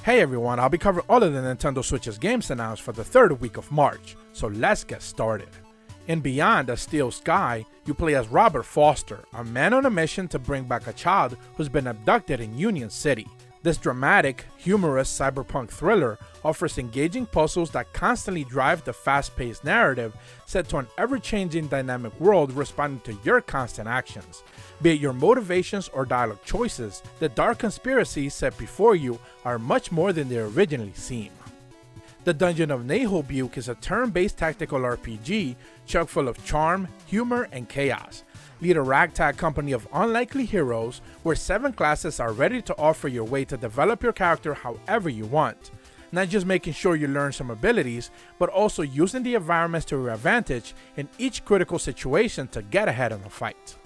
Hey everyone, I'll be covering all of the Nintendo Switch's games announced for the third week of March, so let's get started. In Beyond a Steel Sky, you play as Robert Foster, a man on a mission to bring back a child who's been abducted in Union City. This dramatic, humorous cyberpunk thriller offers engaging puzzles that constantly drive the fast-paced narrative set to an ever-changing dynamic world responding to your constant actions. Be it your motivations or dialogue choices, the dark conspiracies set before you are much more than they originally seem. The Dungeon of Naheulbeuk is a turn-based tactical RPG chock full of charm, humor, and chaos. Lead a ragtag company of unlikely heroes where 7 classes are ready to offer your way to develop your character however you want. Not just making sure you learn some abilities, but also using the environments to your advantage in each critical situation to get ahead in a fight.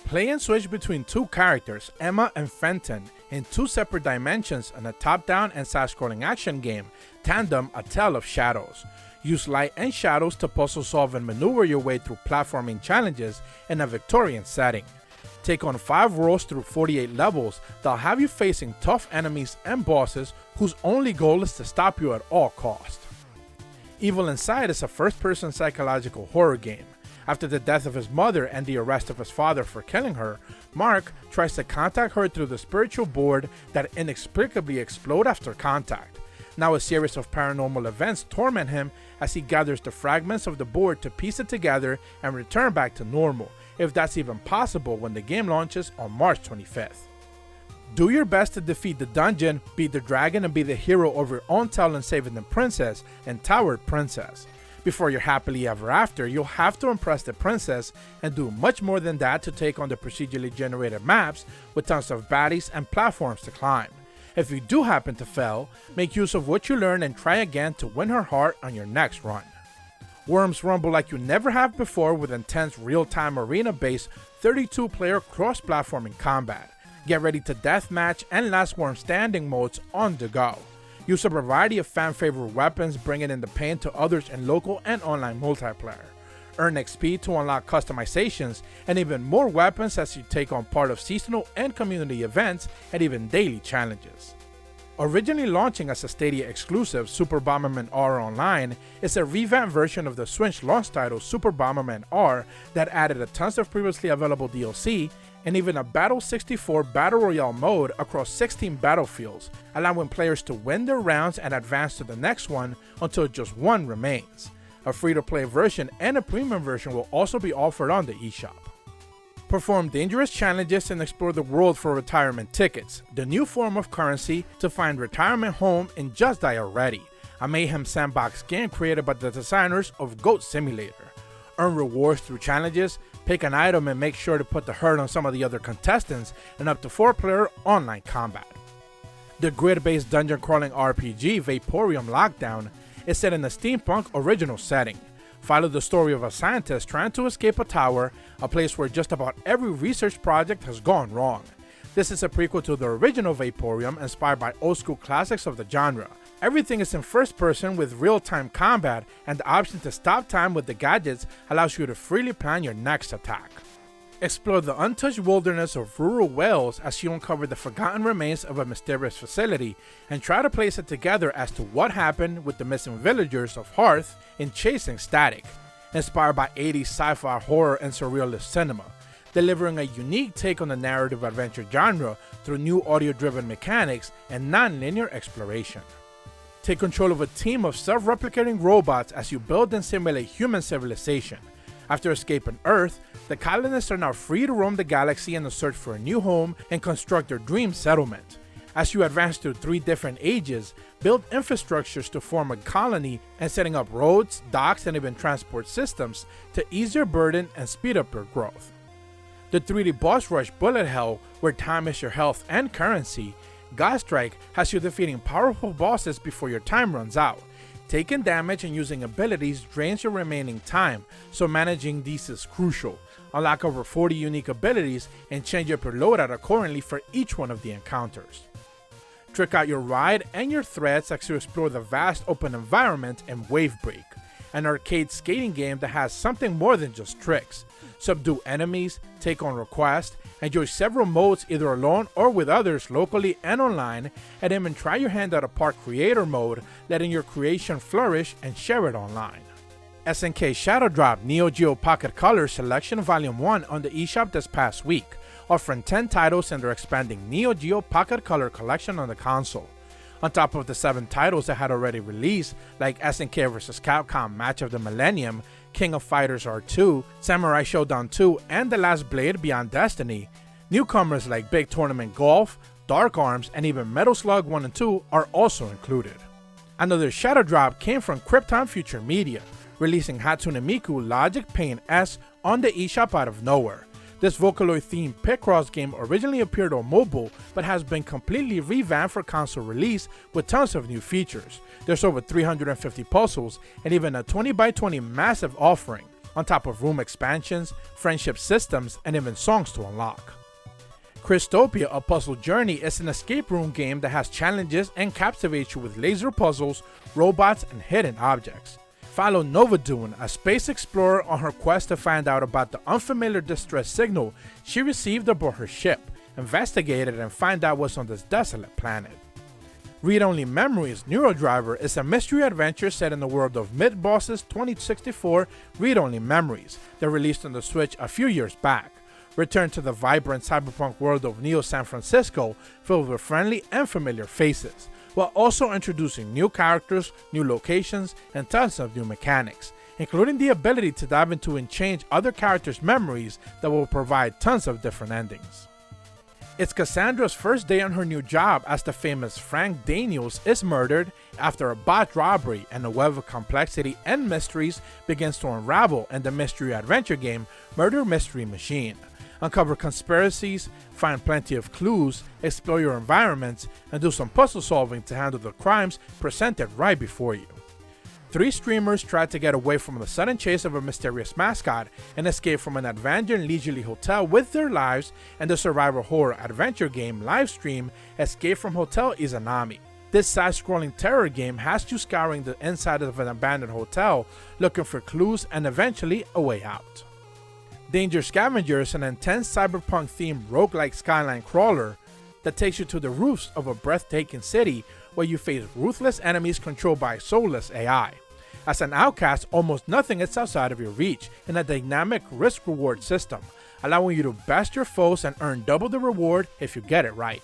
Play and switch between 2 characters, Emma and Fenton, in 2 separate dimensions in a top-down and side-scrolling action game, Tandem: A Tale of Shadows. Use light and shadows to puzzle solve and maneuver your way through platforming challenges in a Victorian setting. Take on 5 roles through 48 levels that'll have you facing tough enemies and bosses whose only goal is to stop you at all costs. Evil Inside is a first-person psychological horror game. After the death of his mother and the arrest of his father for killing her, Mark tries to contact her through the spiritual board that inexplicably explodes after contact. Now a series of paranormal events torment him as he gathers the fragments of the board to piece it together and return back to normal, if that's even possible when the game launches on March 25th. Do your best to defeat the dungeon, beat the dragon, and be the hero of your own tale in saving the princess and Towered Princess. Before you're happily ever after, you'll have to impress the princess and do much more than that to take on the procedurally generated maps with tons of baddies and platforms to climb. If you do happen to fail, make use of what you learn and try again to win her heart on your next run. Worms rumble like you never have before with intense real-time arena-based 32-player cross-platforming combat. Get ready to deathmatch and last worm standing modes on the go. Use a variety of fan-favorite weapons, bringing in the pain to others in local and online multiplayer. Earn XP to unlock customizations and even more weapons as you take on part of seasonal and community events and even daily challenges. Originally launching as a Stadia exclusive, Super Bomberman R Online is a revamped version of the Switch launch title Super Bomberman R that added a tons of previously available DLC and even a Battle 64 Battle Royale mode across 16 battlefields, allowing players to win their rounds and advance to the next one until just one remains. A free-to-play version and a premium version will also be offered on the eShop. Perform dangerous challenges and explore the world for retirement tickets, the new form of currency to find retirement home in Just Die Already, a mayhem sandbox game created by the designers of Goat Simulator. Earn rewards through challenges, pick an item and make sure to put the hurt on some of the other contestants, and up to 4-player online combat. The grid-based dungeon crawling RPG Vaporum Lockdown is set in a steampunk original setting. Follow the story of a scientist trying to escape a tower, a place where just about every research project has gone wrong. This is a prequel to the original Vaporum, inspired by old-school classics of the genre. Everything is in first person with real-time combat, and the option to stop time with the gadgets allows you to freely plan your next attack. Explore the untouched wilderness of rural Wales as you uncover the forgotten remains of a mysterious facility and try to place it together as to what happened with the missing villagers of Hearth in Chasing Static, inspired by 80s sci-fi horror and surrealist cinema, delivering a unique take on the narrative adventure genre through new audio-driven mechanics and non-linear exploration. Take control of a team of self-replicating robots as you build and simulate human civilization. After escaping Earth, the colonists are now free to roam the galaxy in the search for a new home and construct their dream settlement. As you advance through 3 different ages, build infrastructures to form a colony and setting up roads, docks, and even transport systems to ease your burden and speed up your growth. The 3D boss rush Bullet Hell, where time is your health and currency, God Strike has you defeating powerful bosses before your time runs out. Taking damage and using abilities drains your remaining time, so managing these is crucial. Unlock over 40 unique abilities and change up your loadout accordingly for each one of the encounters. Trick out your ride and your threats as you explore the vast open environment in Wave Break, an arcade skating game that has something more than just tricks. Subdue enemies, take on requests, Enjoy several modes either alone or with others locally and online, and even try your hand at a park creator mode, letting your creation flourish and share it online. SNK Shadow dropped Neo Geo Pocket Color Selection Volume 1 on the eShop this past week, offering 10 titles in their expanding Neo Geo Pocket Color collection on the console. On top of the 7 titles that had already released, like SNK vs. Capcom Match of the Millennium, King of Fighters R2, Samurai Showdown 2, and The Last Blade Beyond Destiny, newcomers like Big Tournament Golf, Dark Arms, and even Metal Slug 1 and 2 are also included. Another Shadow drop came from Krypton Future Media, releasing Hatsune Miku Logic Pain S on the eShop out of nowhere. This Vocaloid-themed Picross game originally appeared on mobile, but has been completely revamped for console release with tons of new features. There's over 350 puzzles, and even a 20x20 massive offering, on top of room expansions, friendship systems, and even songs to unlock. Krystopia, a puzzle journey, is an escape room game that has challenges and captivates you with laser puzzles, robots, and hidden objects. Follow Novadoon, a space explorer, on her quest to find out about the unfamiliar distress signal she received aboard her ship, investigate it, and find out what's on this desolate planet. Read Only Memories NeuroDiver is a mystery adventure set in the world of Mid-Boss's 2064 Read Only Memories that released on the Switch a few years back. Return to the vibrant cyberpunk world of Neo San Francisco, filled with friendly and familiar faces, while also introducing new characters, new locations, and tons of new mechanics, including the ability to dive into and change other characters' memories that will provide tons of different endings. It's Cassandra's first day on her new job as the famous Frank Daniels is murdered after a botched robbery, and a web of complexity and mysteries begins to unravel in the mystery adventure game Murder Mystery Machine. Uncover conspiracies, find plenty of clues, explore your environments, and do some puzzle solving to handle the crimes presented right before you. 3 streamers try to get away from the sudden chase of a mysterious mascot and escape from an abandoned leisurely hotel with their lives in the survival horror adventure game Livestream Escape from Hotel Izanagi. This side-scrolling terror game has you scouring the inside of an abandoned hotel looking for clues and eventually a way out. Danger Scavenger is an intense cyberpunk-themed roguelike skyline crawler that takes you to the roofs of a breathtaking city where you face ruthless enemies controlled by soulless AI. As an outcast, almost nothing is outside of your reach in a dynamic risk-reward system, allowing you to best your foes and earn double the reward if you get it right.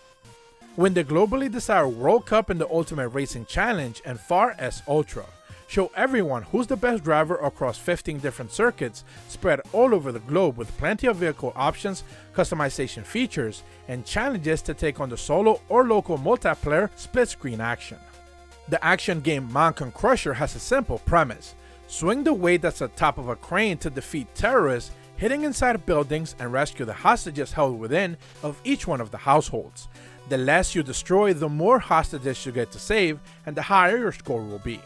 Win the globally desired World Cup in the Ultimate Racing Challenge and Far S Ultra. Show everyone who's the best driver across 15 different circuits spread all over the globe with plenty of vehicle options, customization features, and challenges to take on the solo or local multiplayer split-screen action. The action game Mountain Crusher has a simple premise. Swing the weight that's atop of a crane to defeat terrorists hiding inside buildings and rescue the hostages held within of each one of the households. The less you destroy, the more hostages you get to save, and the higher your score will be.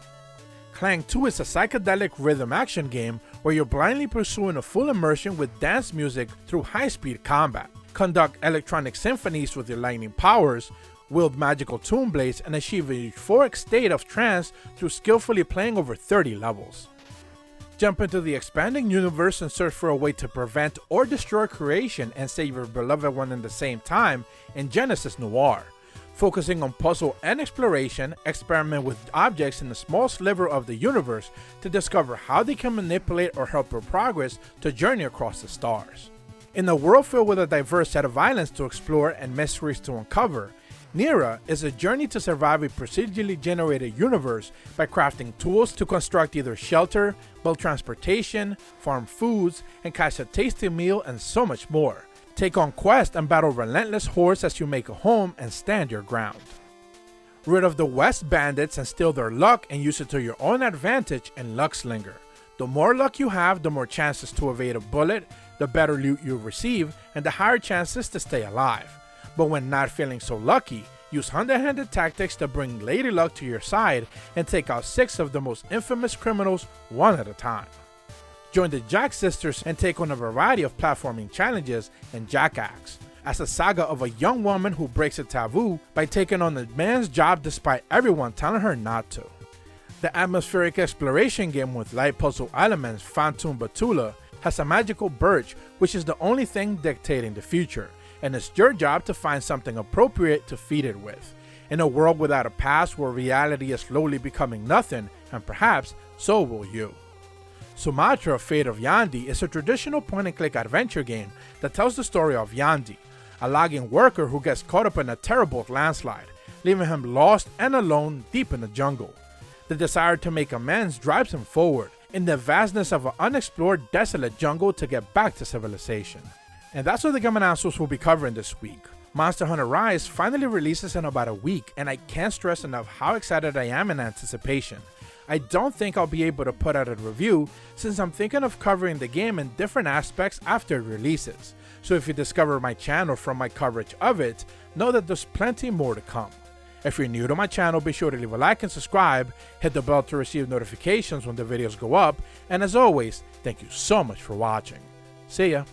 Clang 2 is a psychedelic rhythm action game where you're blindly pursuing a full immersion with dance music through high-speed combat. Conduct electronic symphonies with your lightning powers, wield magical tomb blades, and achieve a euphoric state of trance through skillfully playing over 30 levels. Jump into the expanding universe and search for a way to prevent or destroy creation and save your beloved one at the same time in Genesis Noir. Focusing on puzzle and exploration, experiment with objects in a small sliver of the universe to discover how they can manipulate or help your progress to journey across the stars. In a world filled with a diverse set of islands to explore and mysteries to uncover, Nira is a journey to survive a procedurally generated universe by crafting tools to construct either shelter, build transportation, farm foods, and catch a tasty meal, and so much more. Take on quests and battle relentless hordes as you make a home and stand your ground. Rid of the West bandits and steal their luck and use it to your own advantage in Luckslinger. The more luck you have, the more chances to evade a bullet, the better loot you receive, and the higher chances to stay alive. But when not feeling so lucky, use underhanded tactics to bring Lady Luck to your side and take out 6 of the most infamous criminals one at a time. Join the Jack Sisters and take on a variety of platforming challenges in Jackaxe, as a saga of a young woman who breaks a taboo by taking on a man's job despite everyone telling her not to. The atmospheric exploration game with light puzzle elements Phantom Batula has a magical birch, which is the only thing dictating the future, and it's your job to find something appropriate to feed it with. In a world without a past where reality is slowly becoming nothing, and perhaps so will you. Sumatra, Fate of Yandi is a traditional point-and-click adventure game that tells the story of Yandi, a logging worker who gets caught up in a terrible landslide, leaving him lost and alone deep in the jungle. The desire to make amends drives him forward, in the vastness of an unexplored, desolate jungle to get back to civilization. And that's what the game announcements we'll be covering this week. Monster Hunter Rise finally releases in about a week, and I can't stress enough how excited I am in anticipation. I don't think I'll be able to put out a review since I'm thinking of covering the game in different aspects after it releases. So if you discover my channel from my coverage of it, know that there's plenty more to come. If you're new to my channel, be sure to leave a like and subscribe, hit the bell to receive notifications when the videos go up, and as always, thank you so much for watching. See ya!